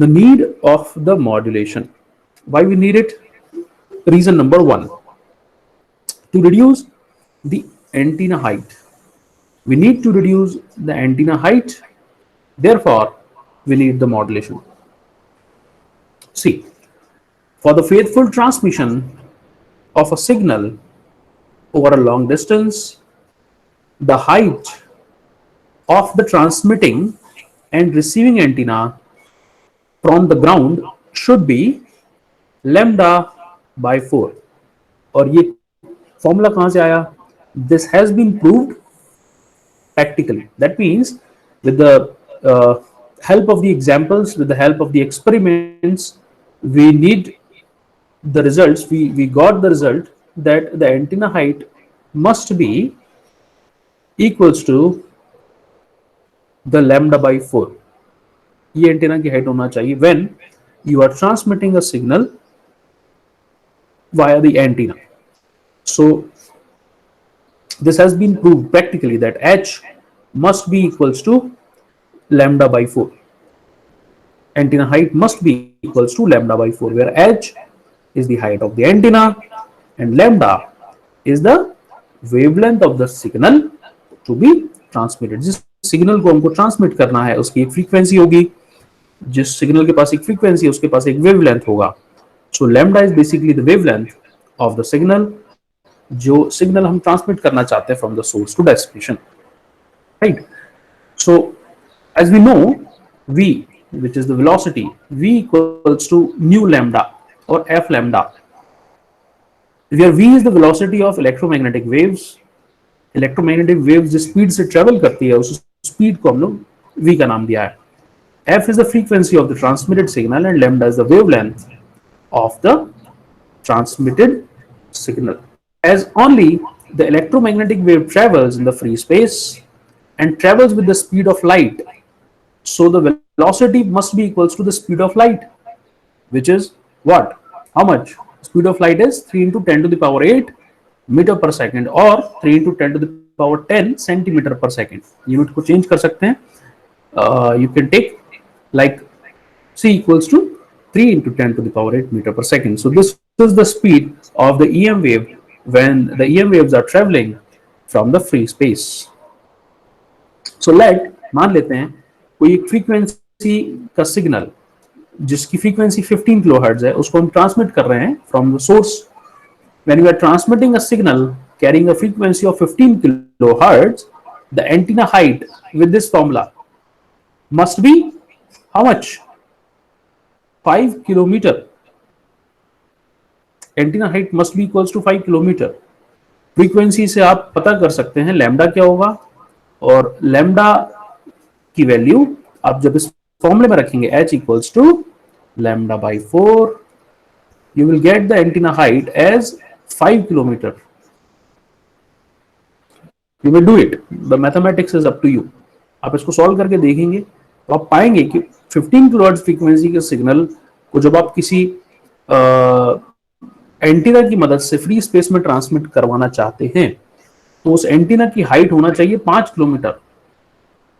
The need of the modulation. Why we need it? Reason number one, to reduce the antenna height. We need to reduce the antenna height, therefore, we need the modulation. See, for the faithful transmission of a signal over a long distance, the height of the transmitting and receiving antenna from the ground should be lambda by 4. और ये formula कहां से आया? This has been proved practically. That means with the help of the examples, with the help of the experiments, we need the results. We got the result that the antenna height must be equals to the lambda by 4. ये antenna की height होना चाहिए when you are transmitting a signal via the antenna. So this has been proved practically that h must be equals to lambda by 4. Antenna height must be equals to lambda by 4, where h is the height of the antenna and lambda is the wavelength of the signal to be transmitted. जिस signal को हमको transmit करना है उसकी एक frequency होगी, जिस signal के पास एक फ्रीक्वेंसी है उसके पास एक वेवलेंथ होगा. So lambda is basically the wavelength of the signal, जो सिग्नल हम ट्रांसमिट करना चाहते हैं from the source to destination, right. So as we know v, which is the velocity, v equals to nu lambda or f lambda, where v is the velocity of electromagnetic waves. Electromagnetic waves जिस speed से travel करती है उस speed को हम लोग v का नाम दिया है. f is the frequency of the transmitted signal and lambda is the wavelength of the transmitted signal. As only the electromagnetic wave travels in the free space and travels with the speed of light, so the velocity must be equals to the speed of light, which is what? How much? Speed of light is 3 into 10 to the power 8 meter per second or 3 into 10 to the power 10 centimeter per second. Unit को change कर सकते हैं. You can take like c equals to 3 into 10 to the power 8 meter per second. So this is the speed of the EM wave when the EM waves are traveling from the free space. So मान लेते हैं कोई एक frequency का signal जिसकी frequency 15 kilohertz है उसको हम ट्रांसमिट कर रहे हैं from the source. When we are transmitting a signal carrying a frequency of 15 kilohertz, the antenna height with this formula must be how much? 5 kilometer. Antenna height must be equals to 5 kilometer. Frequency से आप पता कर सकते हैं lambda क्या होगा, और lambda की वैल्यू आप जब इस फॉर्मूले में रखेंगे h equals to lambda by 4, you will get the antenna height as 5 kilometer. You will do it. The mathematics is up to you. आप इसको सॉल्व करके देखेंगे तो आप पाएंगे कि 15 किलोहर्ट्ज फ्रीक्वेंसी के सिग्नल को जब आप किसी एंटीना की मदद से फ्री स्पेस में ट्रांसमिट करवाना चाहते हैं तो उस एंटीना की हाइट होना चाहिए 5 किलोमीटर,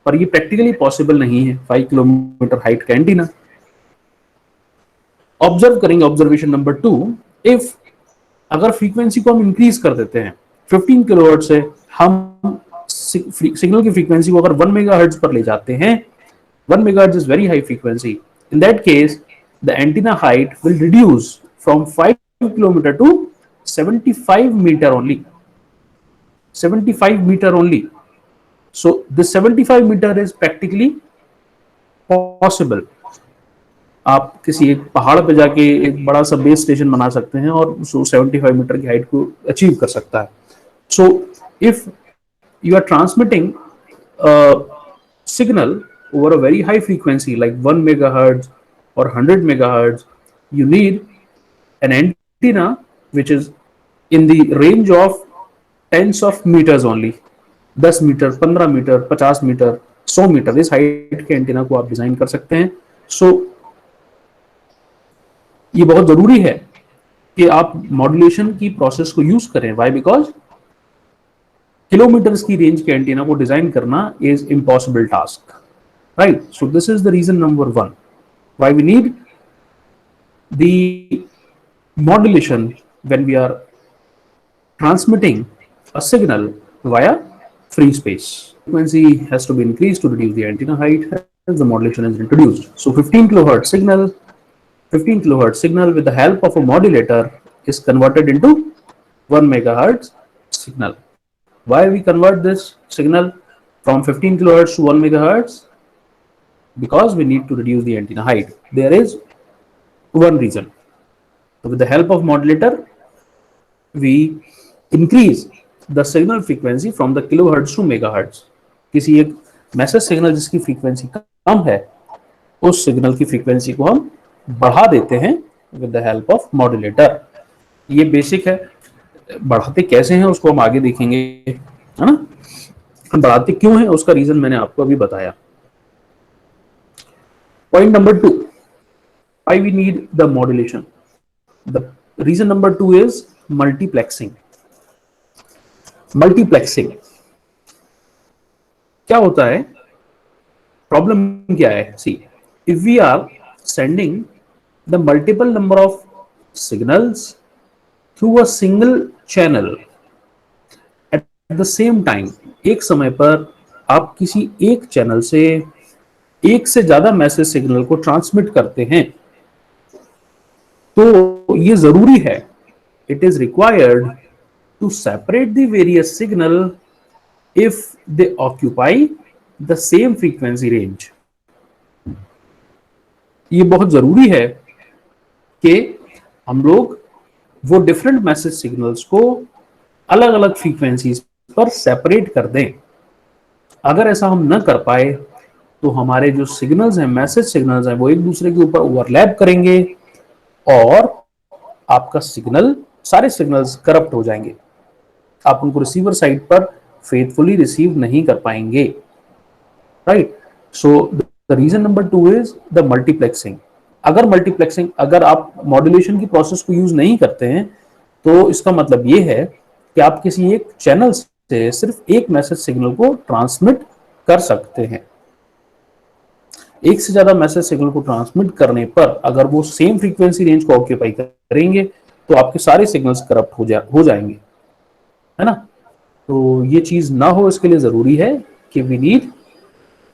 पर ये प्रैक्टिकली पॉसिबल नहीं है 5 किलोमीटर हाइट का एंटीना. ऑब्जर्व करेंगे ऑब्जर्वेशन नंबर 2. इफ अगर फ्रीक्वेंसी को हम इंक्रीज कर देते हैं 15 किलोहर्ट्ज से, हम सिग्नल की फ्रीक्वेंसी को अगर 1 मेगाहर्ट्ज पर ले जाते हैं, 1 megahertz is very high frequency. In that case, the antenna height will reduce from 5 kilometer to 75 meter only. 75 meter only. So this 75 meter is practically possible. आप किसी एक पहाड़ पे जाके एक बड़ा सा बेस स्टेशन बना सकते हैं और 75 मीटर की हाइट को अचीव कर सकता है. So if you are transmitting a signal over a very high frequency like 1 megahertz or 100 megahertz, you need an antenna which is in the range of tens of meters only. 10 metre, 15 metre, 50 metre, 100 metre, इस height के antenna को आप design कर सकते हैं. सो ये बहुत जरूरी है कि आप मॉड्यूलेशन की प्रोसेस को यूज करें. व्हाई? बिकॉज किलोमीटर्स की रेंज के एंटीना को डिजाइन करना is impossible task, right. So this is the reason number 1. Why we need the modulation when we are transmitting a signal via free space. Frequency has to be increased to reduce the antenna height as the modulation is introduced. So 15 kilohertz signal with the help of a modulator is converted into 1 megahertz signal. Why we convert this signal from 15 kilohertz to 1 megahertz? Because we need to reduce the antenna height. There is one reason. So with the help of modulator, we increase the signal frequency from the kilohertz to megahertz. किसी एक message signal जिसकी frequency कम है, उस signal की frequency को हम बढ़ा देते हैं with the help of modulator. ये बेसिक है. बढ़ाते कैसे हैं उसको हम आगे देखेंगे, है ना. बढ़ाते क्यों है उसका रीजन मैंने आपको अभी बताया. Point number 2, why we need the modulation. The reason number 2 is multiplexing. Multiplexing क्या होता है, प्रॉब्लम क्या है. सी, if we are sending the multiple number of signals through a single channel at the same time, एक समय पर आप किसी एक चैनल से एक से ज्यादा मैसेज सिग्नल को ट्रांसमिट करते हैं, तो ये जरूरी है, it is required to separate the various signal if they occupy the same frequency range. ये बहुत जरूरी है कि हम लोग वो डिफरेंट मैसेज सिग्नल्स को अलग अलग फ्रीक्वेंसीज पर सेपरेट कर दें. अगर ऐसा हम न कर पाए तो हमारे जो सिग्नल्स हैं, मैसेज सिग्नल्स हैं, वो एक दूसरे के ऊपर ओवरलैप करेंगे और आपका सिग्नल, सारे सिग्नल्स करप्ट हो जाएंगे. आप उनको रिसीवर साइड पर फेथफुली रिसीव नहीं कर पाएंगे. Right. So the reason number 2 is the multiplexing. अगर आप मॉड्यूलेशन की प्रोसेस को यूज नहीं करते हैं तो इसका मतलब ये है कि आप किसी एक चैनल से सिर्फ एक मैसेज सिग्नल को ट्रांसमिट कर सकते हैं. एक से ज्यादा मैसेज सिग्नल को ट्रांसमिट करने पर अगर वो सेम फ्रीक्वेंसी रेंज को ऑक्यूपाई करेंगे तो आपके सारे सिग्नल्स करप्ट हो जाएंगे, है ना. तो ये चीज ना हो, इसके लिए जरूरी है कि we need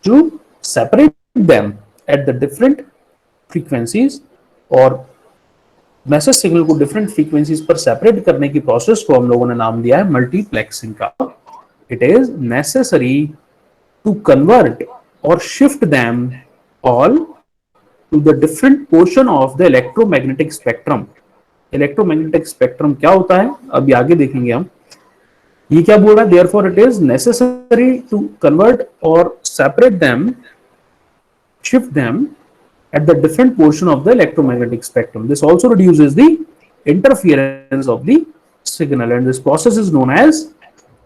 to separate them at the different frequencies. और मैसेज सिग्नल को डिफरेंट फ्रीक्वेंसीज पर सेपरेट करने की प्रोसेस को हम लोगों ने नाम दिया है मल्टीप्लेक्सिंग का. It is necessary to convert और shift them all to the different portion of the electromagnetic spectrum. Electromagnetic spectrum क्या होता है अभी आगे देखेंगे हम. ये क्या बोल रहा है, therefore it is necessary to convert or separate them, shift them at the different portion of the electromagnetic spectrum. This also reduces the interference of the signal and this process is known as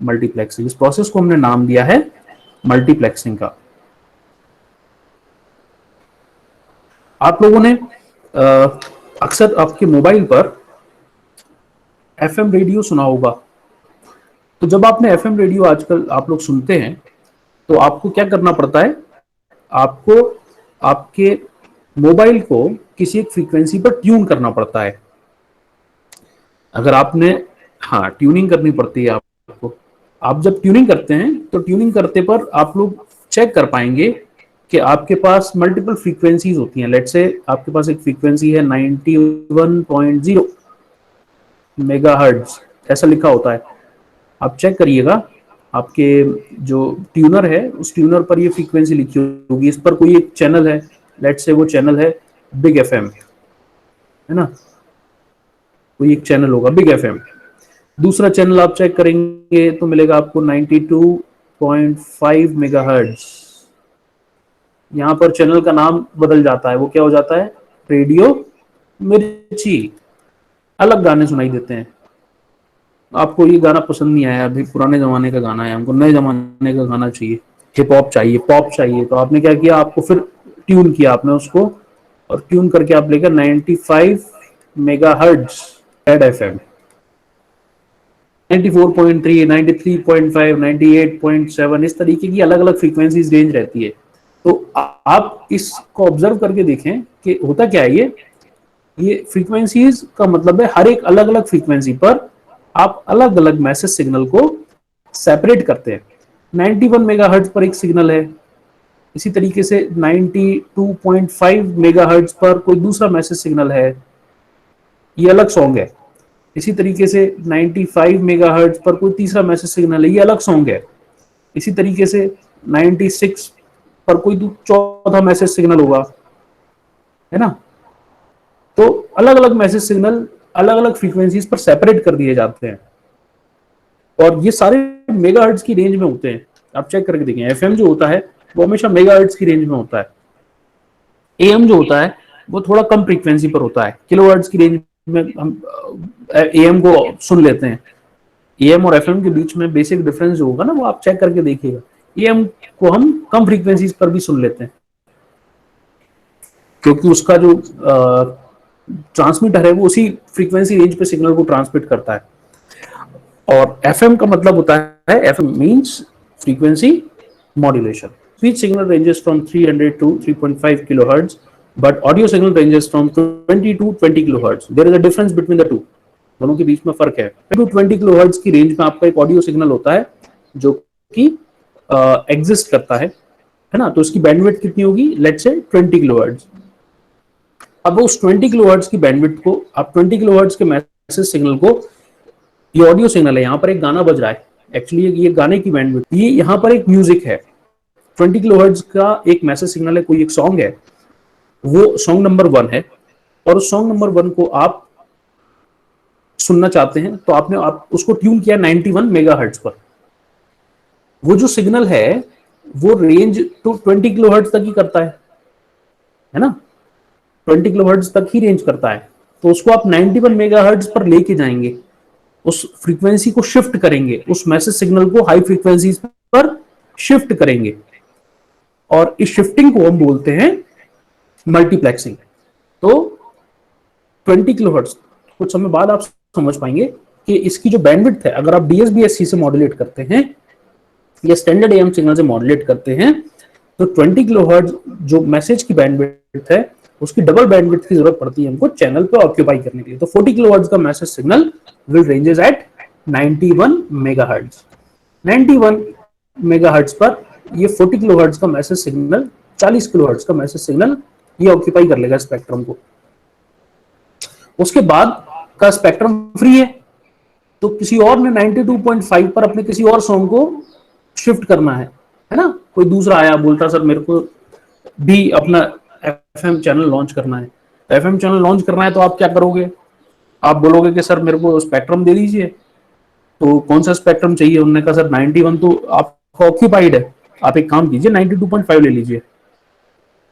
multiplexing. इस process को हमने नाम दिया है multiplexing का. आप लोगों ने अक्सर आपके मोबाइल पर एफएम रेडियो सुना होगा. तो जब आपने एफएम रेडियो आजकल आप लोग सुनते हैं तो आपको क्या करना पड़ता है, आपको आपके मोबाइल को किसी एक फ्रीक्वेंसी पर ट्यून करना पड़ता है. अगर आपने ट्यूनिंग करनी पड़ती है आपको. आप जब ट्यूनिंग करते हैं तो ट्यूनिंग करते पर आप लोग चेक कर पाएंगे कि आपके पास मल्टीपल फ्रीक्वेंसीज होती हैं. लेट्स से आपके पास एक फ्रीक्वेंसी है 91.0 मेगाहर्ट्ज, ऐसा लिखा होता है. आप चेक करिएगा आपके जो ट्यूनर है उस ट्यूनर पर ये फ्रीक्वेंसी लिखी होगी. इस पर कोई एक चैनल है, लेट्स से वो चैनल है बिग एफएम, है ना. कोई एक चैनल होगा बिग एफएम. दूसरा चैनल आप चेक करेंगे तो मिलेगा आपको 92.5 मेगाहर्ट्ज. यहां पर चैनल का नाम बदल जाता है, वो क्या हो जाता है, रेडियो मिर्ची. अलग गाने सुनाई देते हैं. आपको ये गाना पसंद नहीं आया, अभी पुराने जमाने का गाना है, हमको नए जमाने का गाना चाहिए, हिप हॉप चाहिए, पॉप चाहिए. तो आपने क्या किया, आपको फिर ट्यून किया आपने उसको और ट्यून करके आप लेकर 95 मेगाहर्ट्ज रेड एफएम, 94.3, 93.5, 98.7, इस तरीके की अलग अलग फ्रीक्वेंसीज रेंज रहती है. तो आप इसको ऑब्जर्व करके देखें कि होता क्या है। ये फ्रीक्वेंसीज का मतलब है हर एक अलग अलग फ्रीक्वेंसी पर आप अलग अलग मैसेज सिग्नल को सेपरेट करते हैं। 91 मेगाहर्ट्ज पर एक सिग्नल है, इसी तरीके से 92.5 मेगाहर्ट्ज पर कोई दूसरा मैसेज सिग्नल है, ये अलग सॉन्ग है। इसी तरीके से 95 मेगाहर्ट्ज पर कोई तीसरा मैसेज सिग्नल है, ये अलग सॉन्ग है। इसी तरीके से 96 पर कोई चौथा मैसेज सिग्नल होगा, है ना। तो अलग अलग मैसेज सिग्नल अलग अलग फ्रीक्वेंसीज पर सेपरेट कर दिए जाते हैं, और ये सारे मेगाहर्ट्ज की रेंज में होते हैं। आप चेक करके देखें, एफएम जो होता है वो हमेशा मेगाहर्ट्ज की रेंज में होता है। एएम जो होता है वो थोड़ा कम फ्रीक्वेंसी पर होता है, किलोहर्ट्ज की रेंज में हम एएम को सुन लेते हैं। एएम और एफएम के बीच में बेसिक डिफरेंस जो होगा ना, वो आप चेक करके देखिएगा। एएम को हम कम फ्रीक्वेंसीज पर भी सुन लेते हैं, क्योंकि उसका जो ट्रांसमीटर है वो उसी फ्रीक्वेंसी रेंज पे सिग्नल को ट्रांसमिट करता है। और एफएम का मतलब होता है, FM means frequency modulation. Speech signal ranges from 300 to 3.5 kilohertz, but audio signal ranges from 20 to 20 kilohertz. There is a difference between the two. दोनों के बीच में फर्क है। 20 किलोहर्ट्ज की रेंज में आपका एक ऑडियो सिग्नल होता है जो कि एग्जिस्ट करता है ना। तो इसकी बैंडविड्थ कितनी होगी, लेट्स से 20 किलोहर्ट्ज। अब उस 20 किलोहर्ट्ज की बैंडविड्थ को आप 20 किलोहर्ट्ज के मैसेज सिग्नल को, ये ऑडियो सिग्नल है, यहाँ पर एक गाना बज रहा है, एक्चुअली ये गाने की बैंडविड्थ, ये यहाँ पर एक म्यूजिक है। 20 किलोहर्ट्ज का एक मैसेज सिग्नल है, कोई एक सॉन्ग है, वो सॉन्ग नंबर 1 है, और उस सॉन्ग नंबर 1 को आप सुनना चाहते हैं, तो आप उसको ट्यून किया 91 मेगाहर्ट्ज पर। वो जो सिग्नल है वो रेंज तो 20 किलोहर्ट्ज तक ही करता है ना, 20 किलोहर्ट्ज तक ही रेंज करता है। तो उसको आप 91 मेगाहर्ट्ज पर लेके जाएंगे, उस फ्रीक्वेंसी को शिफ्ट करेंगे, उस मैसेज सिग्नल को हाई फ्रीक्वेंसी पर शिफ्ट करेंगे, और इस शिफ्टिंग को हम बोलते हैं मल्टीप्लेक्सिंग। तो 20 किलोहर्ट्ज कुछ समय बाद आप समझ पाएंगे कि इसकी जो बैंडविड्थ है, अगर आप डीएसबीएससी से मॉड्यूलेट करते हैं या स्टैंडर्ड एएम सिग्नल से मॉड्यूलेट करते हैं, तो 20 किलोहर्ट्ज जो मैसेज की बैंडविड्थ है उसकी डबल बैंडविड्थ की जरूरत पड़ती है हमको चैनल पे ऑक्यूपाई करने के लिए। तो 40 किलोहर्ट्ज का message signal will ranges at 91 megahertz. 91 megahertz पर ये 40 किलोहर्ट्ज का मैसेज सिग्नल, 40 किलोहर्ट्ज का मैसेज सिग्नल ये ऑक्यूपाई कर लेगा स्पेक्ट्रम को। उसके बाद का स्पेक्ट्रम फ्री है, तो किसी और ने 92.5 पर अपने किसी और सॉन्ग को शिफ्ट करना है ना। कोई दूसरा आया बोलता सर मेरे को भी अपना एफएम चैनल लॉन्च करना है। एफएम चैनल लॉन्च करना है तो आप क्या करोगे, आप बोलोगे कि सर मेरे को स्पेक्ट्रम दे दीजिए। तो कौन सा स्पेक्ट्रम चाहिए, उन्होंने कहा सर 91 तो आपका ऑक्यूपाइड है, आप एक काम कीजिए 92.5 ले लीजिए।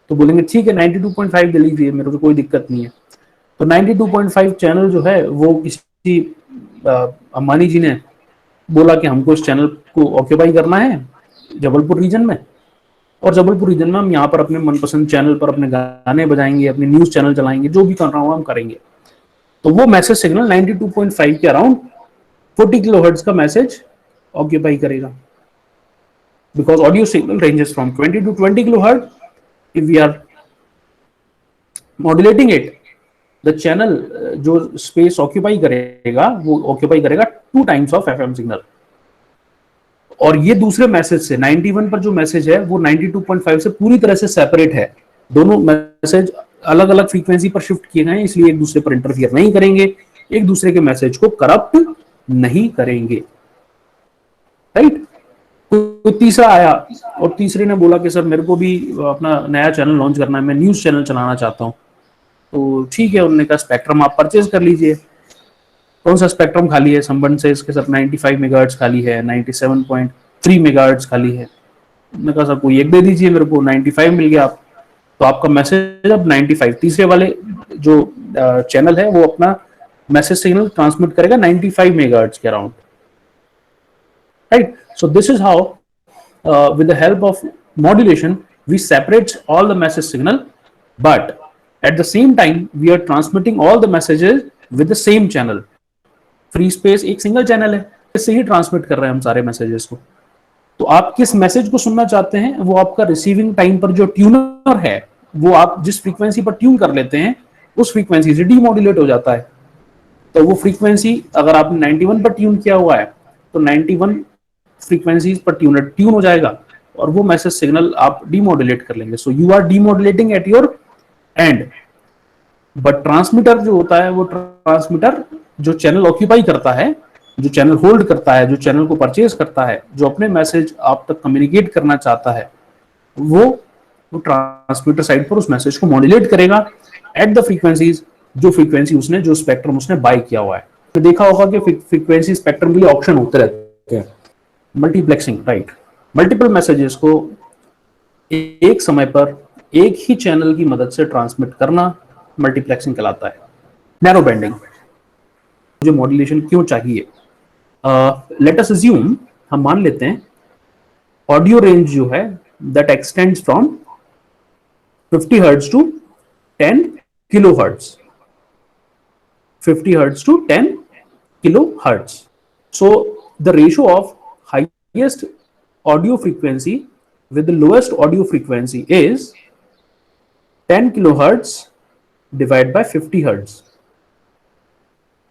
तो बोलेंगे ठीक है 92.5 दे लीजिए, मेरे को कोई दिक्कत नहीं है। तो 92.5 चैनल जो है वो किसी अंबानी जी ने बोला कि हमको इस चैनल को ऑक्यूपाई करना है जबलपुर रीजन में, और जबलपुर रीजन में हम यहाँ पर अपने मनपसंद चैनल पर अपने गाने बजाएंगे, अपने न्यूज चैनल चलाएंगे, जो भी करना होगा हम करेंगे। तो वो मैसेज सिग्नल 92.5 के अराउंड 40 किलोहर्ट्ज का मैसेज ऑक्यूपाई करेगा, because audio signal ranges from 20 to 20 kilohertz. If we are modulating it, the channel जो स्पेस ऑक्यूपाई करेगा वो ऑक्यूपाई करेगा 2 times ऑफ एफएम सिग्नल। और ये दूसरे मैसेज से 91 पर जो मैसेज है वो 92.5 से पूरी तरह से सेपरेट है। दोनों मैसेज अलग अलग फ्रीक्वेंसी पर शिफ्ट किए गए, इसलिए एक दूसरे पर इंटरफियर नहीं करेंगे, एक दूसरे के मैसेज को करप्ट नहीं करेंगे, राइट। कोई तीसरा आया और तीसरे ने बोला कि सर मेरे को भी अपना नया चैनल लॉन्च करना है, मैं न्यूज चैनल चलाना चाहता हूँ। तो ठीक है, उन्होंने कहा स्पेक्ट्रम आप परचेज कर लीजिए। कौन सा स्पेक्ट्रम खाली है संबंध से, इसके साथ 95 मेगाहर्ट्ज खाली है, 97.3 मेगाहर्ट्ज खाली है। मैंने कहा सर कोई एक दे दीजिए, मेरे को 95 मिल गया। तो आपका मैसेज अब 95, तीसरे वाले जो चैनल है वो अपना मैसेज सिग्नल ट्रांसमिट करेगा 95 मेगाहर्ट्ज के around, right. So this is how with the help of modulation we separate all the message signal, but at the same time we are transmitting all the messages with the same channel। Free space एक single channel है, इससे ही transmit कर रहे हैं हम सारे messages को। तो आप किस मैसेज को सुनना चाहते हैं, वो आपका रिसीविंग टाइम पर जो ट्यूनर है, वो आप जिस फ्रीक्वेंसी पर ट्यून कर लेते हैं उस फ्रीक्वेंसी से डीमॉड्यूलेट हो जाता है। तो वो फ्रीक्वेंसी अगर आपने 91 पर ट्यून किया हुआ है तो 91 फ्रीक्वेंसीज पर ट्यून हो जाएगा और वो मैसेज सिग्नल आप डीमॉड्यूलेट कर लेंगे। So you are demodulating at your end, but transmitter जो होता है, वो ट्रांसमीटर जो चैनल ऑक्यूपाई करता है, जो चैनल होल्ड करता है, जो चैनल को परचेज करता है, जो अपने मैसेज आप तक कम्युनिकेट करना चाहता है, वो ट्रांसमीटर साइड पर उस मैसेज को मॉड्यूलेट करेगा एट द फ्रीक्वेंसीज, जो फ्रीक्वेंसी उसने, जो स्पेक्ट्रम उसने बाय किया हुआ है। तो देखा होगा कि फ्रीक्वेंसी स्पेक्ट्रम के लिए ऑप्शन होते रहते हैं। मल्टीप्लेक्सिंग, राइट, मल्टीपल मैसेजेस को एक समय पर एक ही चैनल की मदद से ट्रांसमिट करना मल्टीप्लेक्सिंग कहलाता है। नैरो बैंडिंग, मुझे मॉड्यूलेशन क्यों चाहिए? लेट अस अज्यूम, हम मान लेते हैं ऑडियो रेंज जो है that extends from 50 hertz to 10 kilohertz, 50 hertz to 10 kilohertz. So the ratio of highest audio frequency with the lowest audio frequency is 10 kilohertz divided by 50 hertz,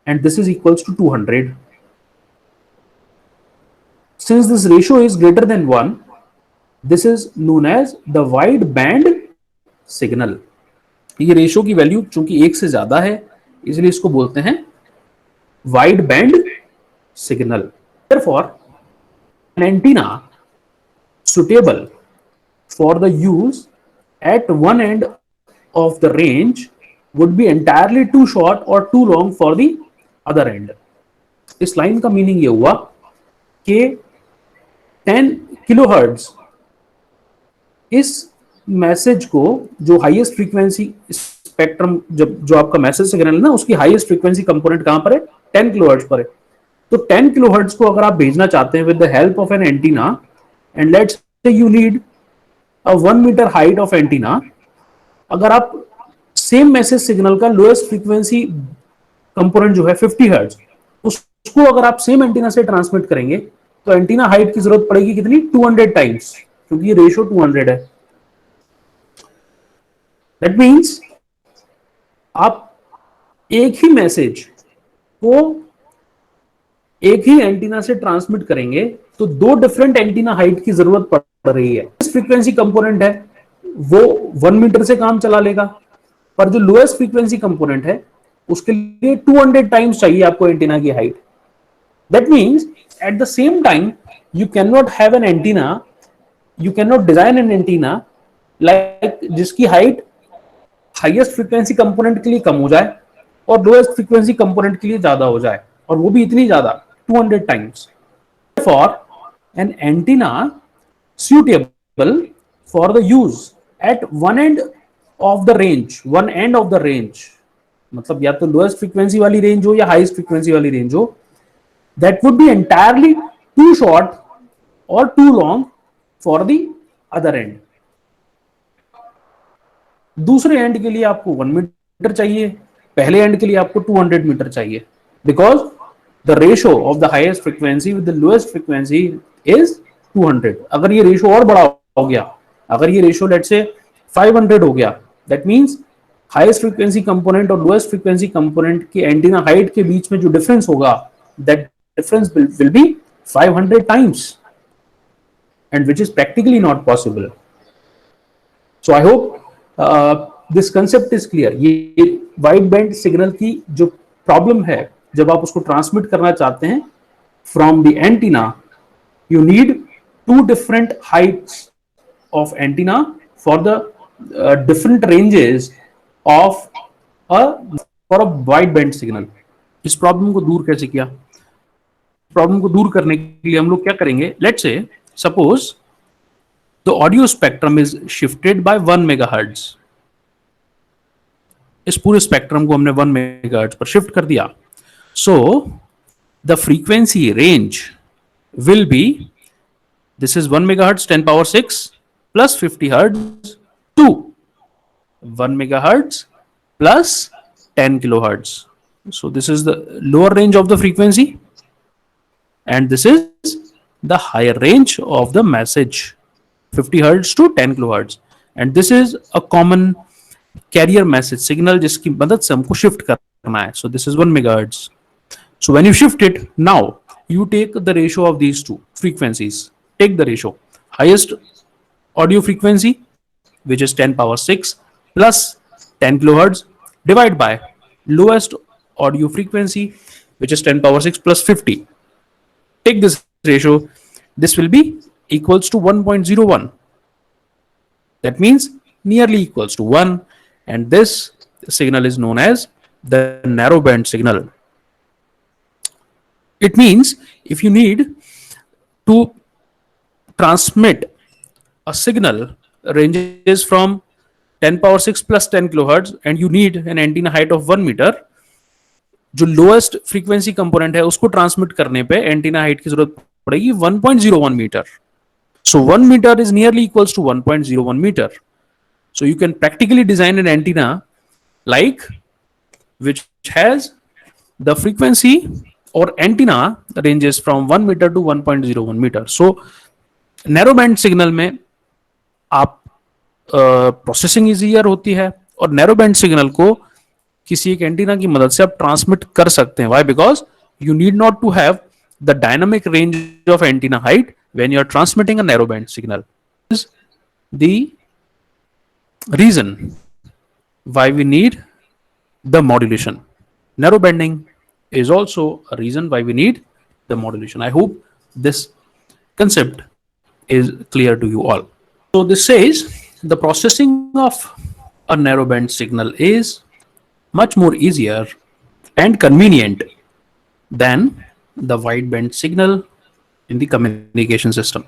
and this is equals to 200. Since this ratio is greater than 1, this is known as the wide band signal. ये ratio की value चूंकि एक से ज्यादा है इसलिए इसको बोलते हैं wide band signal. Therefore, an antenna suitable for the use at one end of the range would be entirely too short or too long for the other end. इस लाइन का मीनिंग ये हुआ कि 10 किलोहर्ट्ज इस message को, जो highest frequency spectrum, जब जो आपका मैसेज सिग्नल है ना, उसकी हाईएस्ट फ्रीक्वेंसी कंपोनेंट कहां पर है? 10 किलोहर्ट्ज पर है। तो 10 किलोहर्ट्ज को अगर आप भेजना चाहते हैं with the help of an antenna, and let's say you need a 1 metre height of antenna, अगर आप सेम मैसेज सिग्नल का लोएस्ट फ्रीक्वेंसी कंपोनेंट जो है 50 हर्ट्ज, उसको अगर आप सेम एंटीना से ट्रांसमिट करेंगे तो एंटीना हाइट की जरूरत पड़ेगी कितनी? 200 टाइम्स, क्योंकि ये रेशियो 200 है। दैट मीन्स आप एक ही मैसेज को एक ही एंटीना से ट्रांसमिट करेंगे तो दो डिफरेंट एंटीना हाइट की जरूरत पड़ रही है। इस फ्रीक्वेंसी कंपोनेंट है वो 1 मीटर से काम चला लेगा, पर जो लोएस्ट फ्रीक्वेंसी कंपोनेंट है उसके लिए 200 टाइम्स चाहिए आपको एंटीना की height. That means at the same time you can not have an antenna, you can not design N antenna like जिसकी हाइट हाईएस्ट फ्रीक्वेंसी कंपोनेंट के लिए कम हो जाए और लोएस्ट फ्रीक्वेंसी कंपोनेंट के लिए ज्यादा हो जाए, और वो भी इतनी ज्यादा, 200 times. For an antenna suitable for the use at one end of the range, one end of the range, मतलब या तो लोएस्ट फ्रीक्वेंसी वाली रेंज हो या हाईएस्ट फ्रीक्वेंसी वाली रेंज हो, that would be entirely too short or too long for the other end. दूसरे and के लिए आपको 1 मीटर चाहिए, पहले एंड के लिए आपको 200 मीटर चाहिए, because the ratio of the highest frequency with the lowest frequency is 200। अगर ये रेशियो और बड़ा हो गया, अगर ये रेशियो लेट्स से 500 हो गया, that means highest frequency component और लोएस्ट फ्रीक्वेंसी कंपोनेंट की एंटीना हाइट के बीच में जो डिफरेंस होगा, that difference will be 500 times, and which is practically not possible. So I hope this concept is clear. ये wide band signal की जो problem है, जब आप उसको ट्रांसमिट करना चाहते हैं from the antenna, you need two different heights of antenna for the different ranges of for a wide band signal। इस प्रॉब्लम को दूर कैसे किया? प्रॉब्लम को दूर करने के लिए हम लोग क्या करेंगे? Let's say suppose the audio spectrum is shifted by 1 megahertz. इस पूरे स्पेक्ट्रम को हमने 1 मेगाहर्ट्ज पर शिफ्ट कर दिया। So the frequency range will be, this is 1 megahertz 10 power 6 plus 50 hertz to 1 megahertz plus 10 kilohertz. So this is the lower range of the frequency and this is the higher range of the message, 50 hertz to 10 kilohertz. And this is a common carrier message signal जिसकी मदद से हमको shift करना है. So this is 1 megahertz. So when you shift it, now you take the ratio of these two frequencies. Take the ratio. Highest audio frequency, which is 10 power 6 plus 10 kilohertz, divide by lowest audio frequency, which is 10 power 6 plus 50. Take this ratio. This will be equals to 1.01. That means nearly equals to 1. And this signal is known as the narrowband signal. It means if you need to transmit a signal ranges from 10 power 6 plus 10 kilohertz and you need an antenna height of 1 meter, जो lowest frequency component है उसको transmit करने पे antenna height की जरूरत पड़ेगी 1.01 metre. So 1 meter is nearly equals to 1.01 meter. So you can practically design an antenna like which has the frequency or antenna ranges from 1 meter to 1.01 meter. So narrowband signal में आप processing easier होती है और narrowband signal को किसी एक antenna की मदद से आप ट्रांसमिट कर सकते हैं. Why? Because you need not to have the dynamic range of antenna height when you are transmitting a narrowband signal. Is the reason why we need the modulation. Narrowbanding is also a reason why we need the modulation. I hope this concept is clear to you all. So this says the processing of a narrowband signal is much more easier and convenient than the wideband signal in the communication system.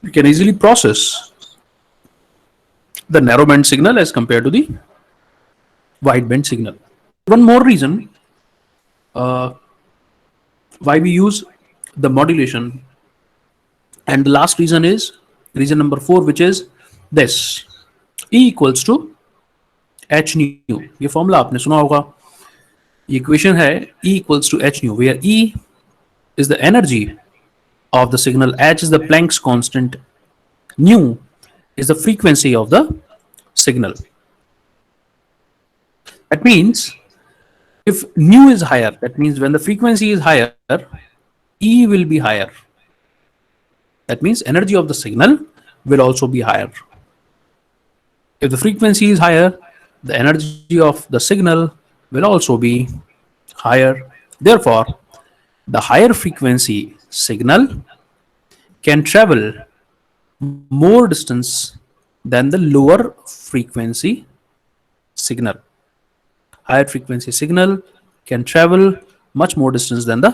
You can easily process the narrowband signal as compared to the wideband signal. One more reason why we use the modulation, and the last reason is reason number 4, which is this: E equals to h nu. ये formula आपने सुना होगा. ये equation है E equals to h nu, where E is the energy of the signal, h is the Planck's constant, nu is the frequency of the signal. That means if nu is higher, that means when the frequency is higher, E will be higher. That means energy of the signal will also be higher. If the frequency is higher, the energy of the signal will also be higher. Therefore, the higher frequency signal can travel more distance than the lower frequency signal. Higher frequency signal can travel much more distance than the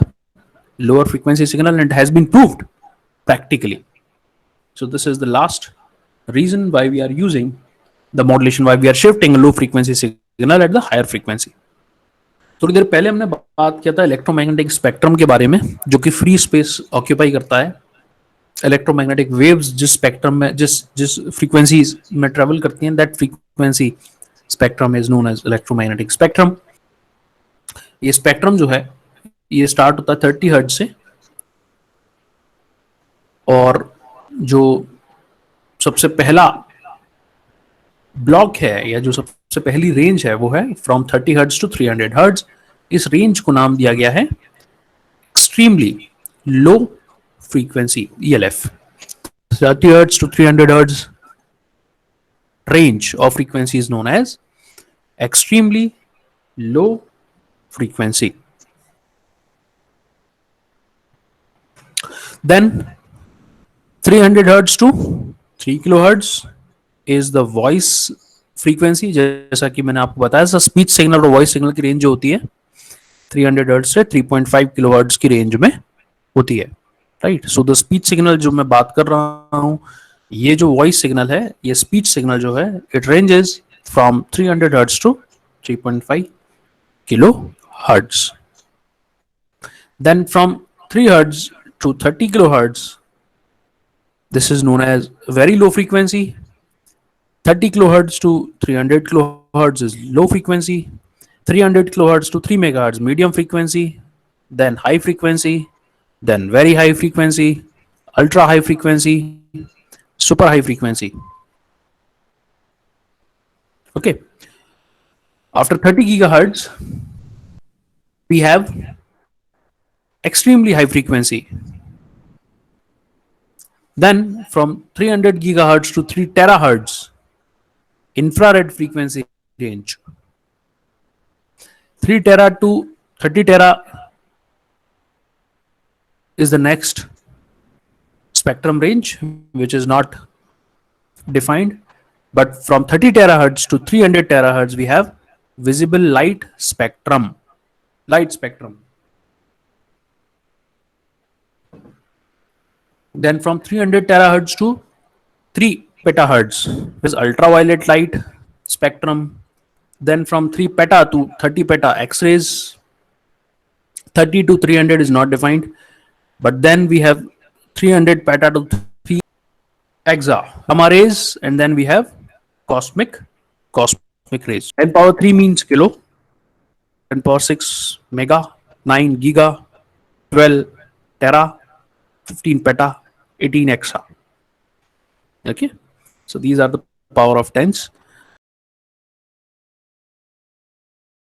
lower frequency signal, and it has been proved practically. So this is the last reason why we are using the modulation, why we are shifting a low frequency signal at the higher frequency. थोड़ी देर पहले हमने बात किया था electromagnetic spectrum के बारे में, जो कि फ्री स्पेस ऑक्यूपाई करता है. इलेक्ट्रोमैग्नेटिक वेव्स जिस स्पेक्ट्रम में जिस फ्रीक्वेंसीज में ट्रेवल करती हैं, that frequency spectrum is known as electromagnetic spectrum. ये स्पेक्ट्रम जो है ये स्टार्ट होता है 30 हर्ट्ज से, और जो सबसे पहला ब्लॉक है या जो सबसे पहली रेंज है वो है फ्रॉम 30 हर्ट्ज टू 300 हर्ट्ज. इस रेंज को नाम दिया गया है extremely low frequency, ELF. 30 hertz to 300 hertz range of frequency is known as extremely low frequency. Then 300 hertz to 3 kilohertz is the voice frequency. जैसा कि मैंने आपको बताया, स्पीच सिग्नल और वॉइस सिग्नल की रेंज जो होती है 300 hertz से 3.5 kilohertz की रेंज में होती है. Right. So the speech signal जो मैं बात कर रहा हूं, ये जो वॉइस सिग्नल है, ये स्पीच सिग्नल जो है, it ranges from 300 hertz to 3.5 kilohertz. Then from 3 hertz to 30 kilohertz, this is known as very low frequency. 30 kilohertz to 300 kilohertz is low frequency. 300 kilohertz to 3 megahertz medium frequency. Then high frequency then very high frequency, ultra high frequency, super high frequency. Okay, after 30 gigahertz, we have extremely high frequency. Then from 300 gigahertz to 3 terahertz, infrared frequency range. 3 tera to 30 tera is the next spectrum range, which is not defined. But from 30 terahertz to 300 terahertz, we have visible light spectrum. Light spectrum. Then from 300 terahertz to 3 petahertz is ultraviolet light spectrum. Then from 3 peta to 30 peta, X-rays. 30 to 300 is not defined. But then we have 300 peta to 3 exa, gamma rays, and then we have cosmic rays. 10 power 3 means kilo, 10 power 6 mega, 9 giga, 12 tera, 15 peta, 18 exa. Okay, so these are the power of tens.